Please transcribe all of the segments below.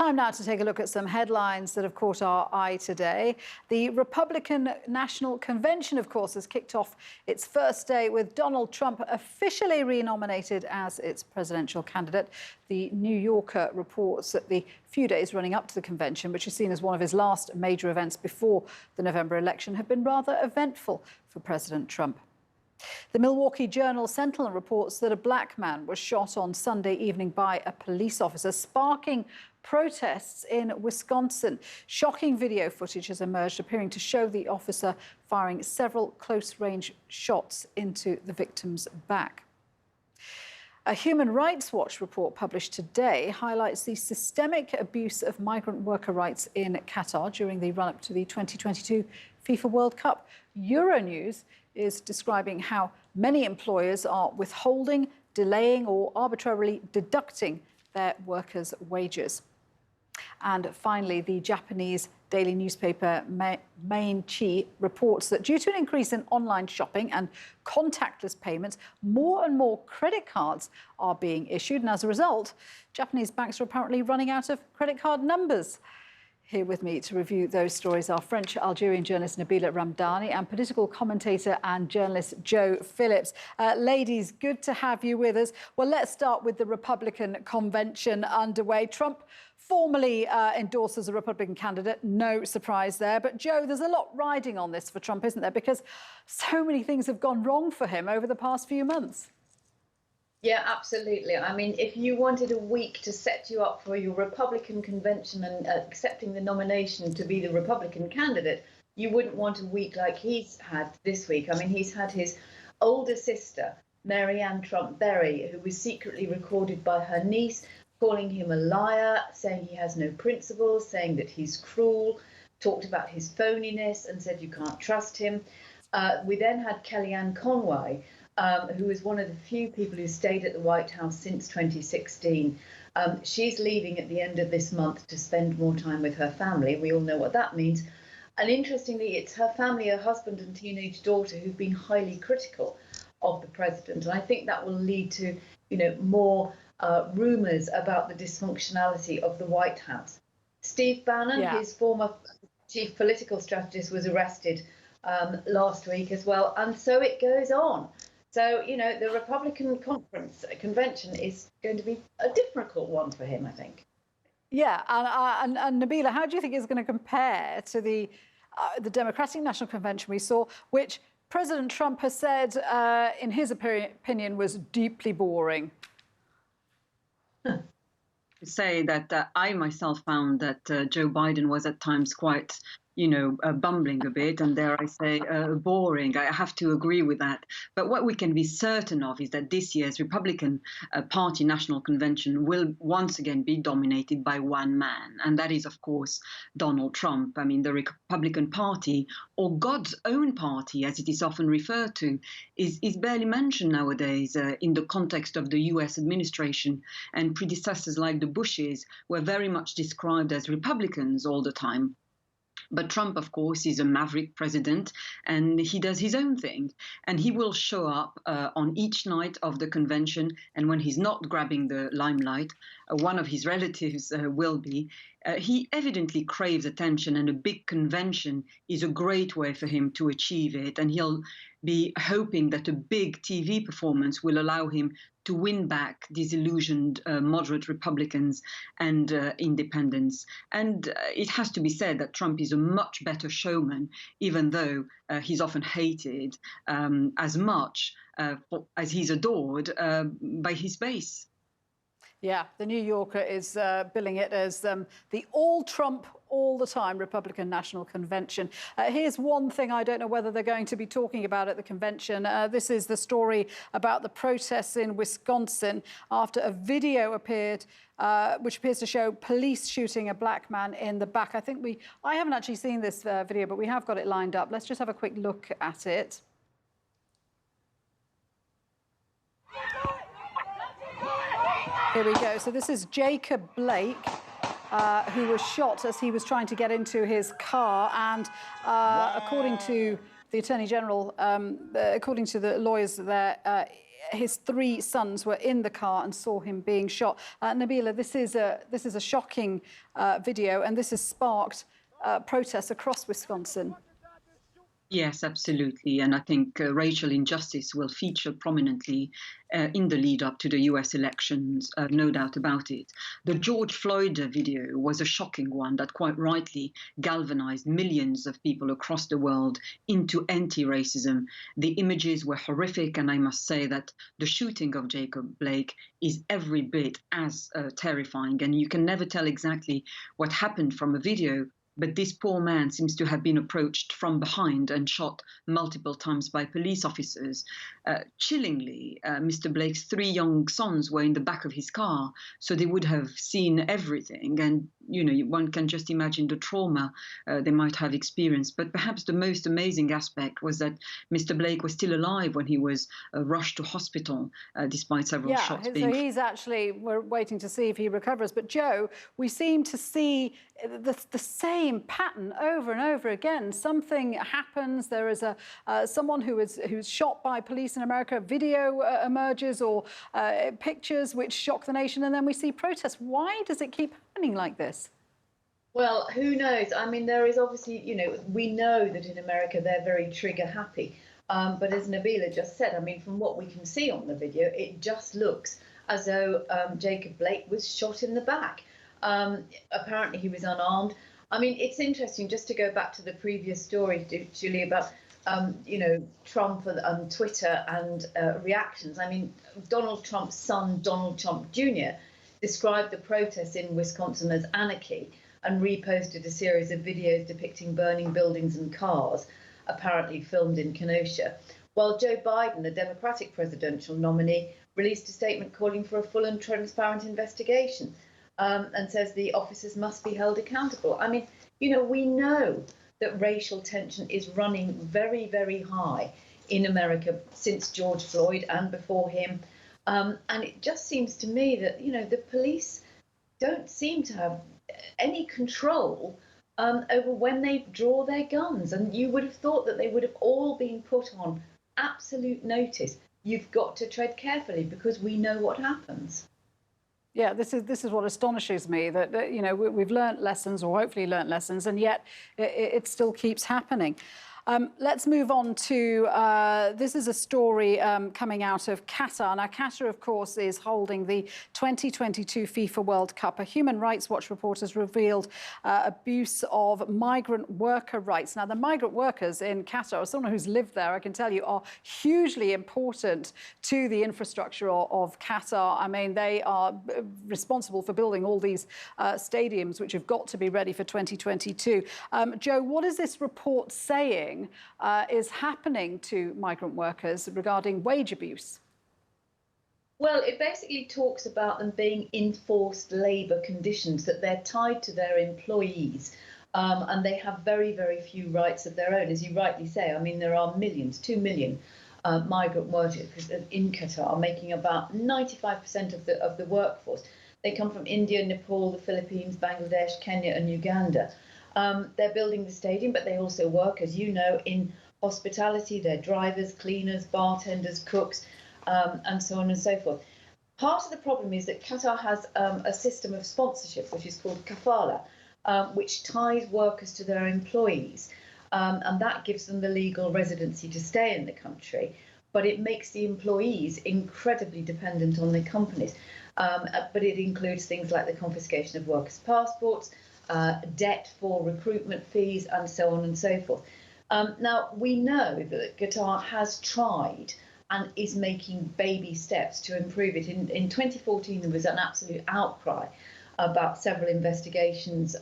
Time now to take a look at some headlines that have caught our eye today. The Republican National Convention, of course, has kicked off its first day with Donald Trump officially renominated as its presidential candidate. The New Yorker reports that the few days running up to the convention, which is seen as one of his last major events before the November election, have been rather eventful for President Trump. The Milwaukee Journal-Sentinel reports that a black man was shot on Sunday evening by a police officer, sparking protests in Wisconsin. Shocking video footage has emerged, appearing to show the officer firing several close-range shots into the victim's back. A Human Rights Watch report published today highlights the systemic abuse of migrant worker rights in Qatar during the run-up to the 2022 FIFA World Cup. Euronews is describing how many employers are withholding, delaying or arbitrarily deducting their workers' wages. And finally, the Japanese daily newspaper Mainichi reports that due to an increase in online shopping and contactless payments, more and more credit cards are being issued. And as a result, Japanese banks are apparently running out of credit card numbers. Here with me to review those stories are French-Algerian journalist Nabila Ramdani and political commentator and journalist Joe Phillips. Ladies, good to have you with us. Well, let's start with the Republican convention underway. Trump formally endorsed as a Republican candidate. No surprise there. But, Joe, there's a lot riding on this for Trump, isn't there? Because so many things have gone wrong for him over the past few months. Yeah, absolutely. I mean, if you wanted a week to set you up for your Republican convention and accepting the nomination to be the Republican candidate, you wouldn't want a week like he's had this week. I mean, he's had his older sister, Marianne Trump Berry, who was secretly recorded by her niece, calling him a liar, saying he has no principles, saying that he's cruel, talked about his phoniness and said you can't trust him. We then had Kellyanne Conway, who is one of the few people who stayed at the White House since 2016. She's leaving at the end of this month to spend more time with her family. We all know what that means. And interestingly, it's her family, her husband and teenage daughter, who've been highly critical of the president. And I think that will lead to, more rumours about the dysfunctionality of the White House. Steve Bannon, his former chief political strategist, was arrested last week as well. And so it goes on. So, the Republican convention is going to be a difficult one for him, I think. Yeah, and Nabila, how do you think it's going to compare to the Democratic National Convention we saw, which President Trump has said, in his opinion, was deeply boring? Say that I myself found that Joe Biden was at times quite bumbling a bit, and dare I say, boring. I have to agree with that. But what we can be certain of is that this year's Republican Party National Convention will once again be dominated by one man, and that is, of course, Donald Trump. I mean, the Republican Party, or God's own party, as it is often referred to, is barely mentioned nowadays in the context of the US administration, and predecessors like the Bushes were very much described as Republicans all the time. But Trump, of course, is a maverick president, and he does his own thing. And he will show up on each night of the convention. And when he's not grabbing the limelight, one of his relatives will be. He evidently craves attention, and a big convention is a great way for him to achieve it. And he'll be hoping that a big TV performance will allow him to win back disillusioned moderate Republicans and independents. And it has to be said that Trump is a much better showman, even though he's often hated as much as he's adored by his base. Yeah, the New Yorker is billing it as the all-Trump, all-the-time Republican National Convention. Here's one thing I don't know whether they're going to be talking about at the convention. This is the story about the protests in Wisconsin after a video appeared which appears to show police shooting a black man in the back. I haven't actually seen this video, but we have got it lined up. Let's just have a quick look at it. Here we go. So this is Jacob Blake, who was shot as he was trying to get into his car. And according to the Attorney General, according to the lawyers there, his 3 sons were in the car and saw him being shot. Nabila, this is a shocking video, and this has sparked protests across Wisconsin. Yes, absolutely. And I think racial injustice will feature prominently in the lead up to the US elections, no doubt about it. The George Floyd video was a shocking one that quite rightly galvanized millions of people across the world into anti-racism. The images were horrific, and I must say that the shooting of Jacob Blake is every bit as terrifying. And you can never tell exactly what happened from a video, but this poor man seems to have been approached from behind and shot multiple times by police officers. Chillingly, Mr. Blake's 3 young sons were in the back of his car, so they would have seen everything. And, you know, one can just imagine the trauma they might have experienced. But perhaps the most amazing aspect was that Mr. Blake was still alive when he was rushed to hospital, despite several shots being... So he's actually, we're waiting to see if he recovers. But Joe, we seem to see the same pattern over and over again. Something happens, there is someone who's shot by police in America, video emerges, or pictures which shock the nation, and then we see protests. Why does it keep happening like this? Well, who knows? I mean, there is obviously, you know, we know that in America they're very trigger happy. But as Nabila just said, I mean, from what we can see on the video, it just looks as though Jacob Blake was shot in the back. Apparently he was unarmed. I mean, it's interesting, just to go back to the previous story, Julie, about, you know, Trump and Twitter and reactions. I mean, Donald Trump's son, Donald Trump Jr., described the protests in Wisconsin as anarchy and reposted a series of videos depicting burning buildings and cars, apparently filmed in Kenosha. While Joe Biden, the Democratic presidential nominee, released a statement calling for a full and transparent investigation. And says the officers must be held accountable. I mean, you know, we know that racial tension is running very, very high in America since George Floyd and before him. And it just seems to me that, you know, the police don't seem to have any control over when they draw their guns. And you would have thought that they would have all been put on absolute notice. You've got to tread carefully because we know what happens. Yeah, this is what astonishes me, that you know, we've learnt lessons, or hopefully learnt lessons, and yet it still keeps happening. Let's move on to, this is a story coming out of Qatar. Now, Qatar, of course, is holding the 2022 FIFA World Cup. A Human Rights Watch report has revealed abuse of migrant worker rights. Now, the migrant workers in Qatar, as someone who's lived there, I can tell you, are hugely important to the infrastructure of Qatar. I mean, they are responsible for building all these stadiums, which have got to be ready for 2022. Joe, what is this report saying is happening to migrant workers regarding wage abuse? Well, it basically talks about them being enforced labour conditions, that they're tied to their employees, and they have very, very few rights of their own. As you rightly say, I mean, there are millions, 2 million migrant workers in Qatar, making about 95% of the workforce. They come from India, Nepal, the Philippines, Bangladesh, Kenya and Uganda. They're building the stadium, but they also work, as you know, in hospitality. They're drivers, cleaners, bartenders, cooks, and so on and so forth. Part of the problem is that Qatar has a system of sponsorship, which is called kafala, which ties workers to their employees. And that gives them the legal residency to stay in the country. But it makes the employees incredibly dependent on the companies. But it includes things like the confiscation of workers' passports, debt for recruitment fees, and so on and so forth. Now, we know that Qatar has tried and is making baby steps to improve it. In 2014, there was an absolute outcry about several investigations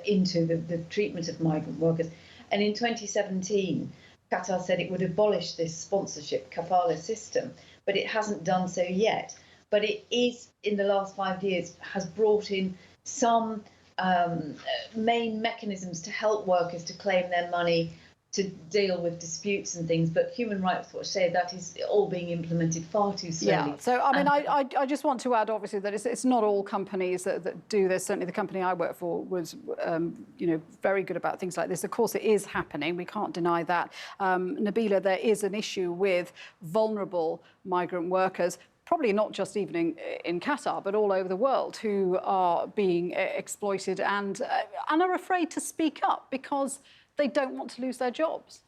into the treatment of migrant workers. And in 2017, Qatar said it would abolish this sponsorship kafala system, but it hasn't done so yet. But it is, in the last 5 years, has brought in some main mechanisms to help workers to claim their money, deal with disputes and things, but Human Rights Watch say that is all being implemented far too slowly. Yeah, so I mean, I just want to add, obviously, that it's not all companies that do this. Certainly the company I work for was, very good about things like this. Of course, it is happening. We can't deny that. Nabila, there is an issue with vulnerable migrant workers, probably not just even in Qatar, but all over the world, who are being exploited and are afraid to speak up because they don't want to lose their jobs.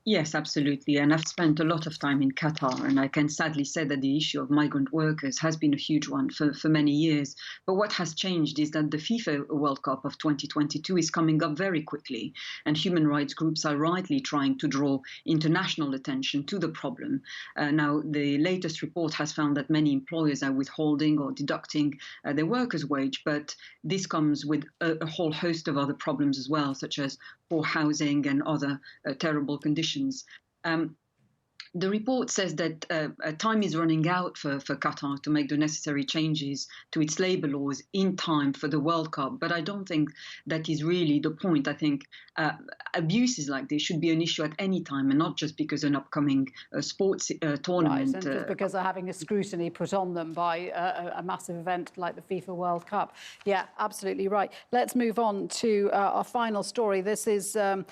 Yes, absolutely. And I've spent a lot of time in Qatar, and I can sadly say that the issue of migrant workers has been a huge one for many years. But what has changed is that the FIFA World Cup of 2022 is coming up very quickly, and human rights groups are rightly trying to draw international attention to the problem. Now, the latest report has found that many employers are withholding or deducting their workers' wage, but this comes with a whole host of other problems as well, such as poor housing and other terrible conditions. The report says that time is running out for Qatar to make the necessary changes to its labour laws in time for the World Cup. But I don't think that is really the point. I think abuses like this should be an issue at any time, and not just because an upcoming sports tournament. Right, and just because they're having a scrutiny put on them by a massive event like the FIFA World Cup. Yeah, absolutely right. Let's move on to our final story. This is a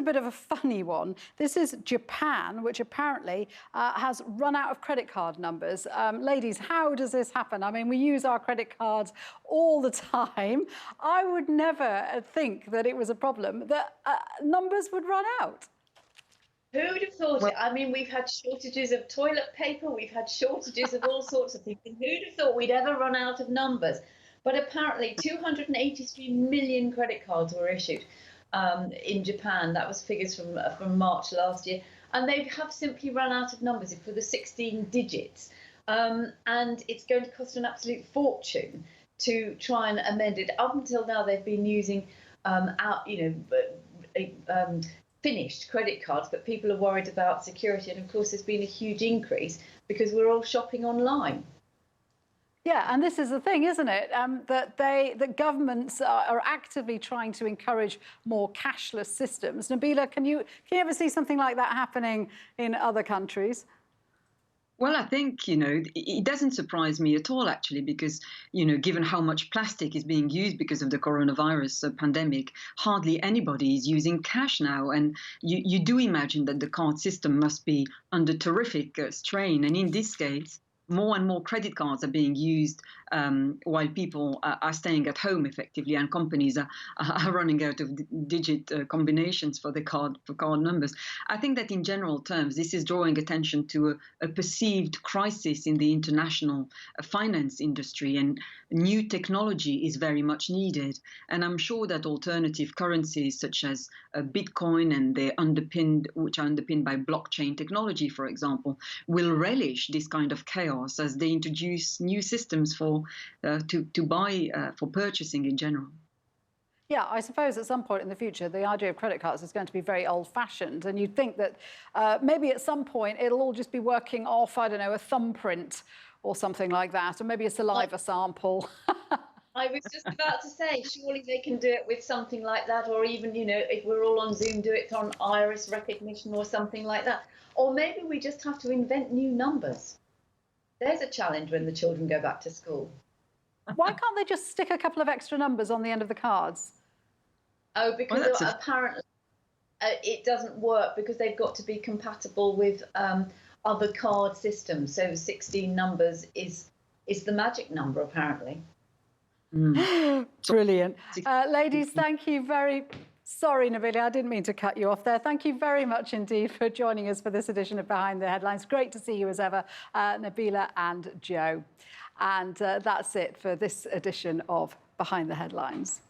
bit of a funny one. This is Japan, which apparently has run out of credit card numbers. Ladies, how does this happen? I mean, we use our credit cards all the time. I would never think that it was a problem, that numbers would run out. Who'd have thought it? I mean, we've had shortages of toilet paper, we've had shortages of all sorts of things. And who'd have thought we'd ever run out of numbers? But apparently 283 million credit cards were issued in Japan. That was figures from March last year, and they have simply run out of numbers for the 16 digits, and it's going to cost an absolute fortune to try and amend it. Up until now, they've been using finished credit cards, but people are worried about security, and of course there's been a huge increase because we're all shopping online. Yeah, and this is the thing, isn't it? That governments are actively trying to encourage more cashless systems. Nabila, can you ever see something like that happening in other countries? Well, I think, it doesn't surprise me at all, actually, because, given how much plastic is being used because of the coronavirus pandemic, hardly anybody is using cash now. And you do imagine that the card system must be under terrific strain. And in this case, more and more credit cards are being used while people are staying at home effectively, and companies are running out of digit combinations for card numbers. I think that in general terms, this is drawing attention to a perceived crisis in the international finance industry, and new technology is very much needed. And I'm sure that alternative currencies such as Bitcoin and which are underpinned by blockchain technology, for example, will relish this kind of chaos as they introduce new systems for purchasing in general. Yeah, I suppose at some point in the future, the idea of credit cards is going to be very old-fashioned, and you'd think that maybe at some point it'll all just be working off, I don't know, a thumbprint or something like that, or maybe a saliva sample. I was just about to say, surely they can do it with something like that, or even, if we're all on Zoom, do it on iris recognition or something like that. Or maybe we just have to invent new numbers. There's a challenge when the children go back to school. Why can't they just stick a couple of extra numbers on the end of the cards? Oh, because apparently it doesn't work because they've got to be compatible with other card systems. So 16 numbers is the magic number, apparently. Brilliant. Ladies, thank you Sorry, Nabila, I didn't mean to cut you off there. Thank you very much indeed for joining us for this edition of Behind the Headlines. Great to see you as ever, Nabila and Joe. And that's it for this edition of Behind the Headlines.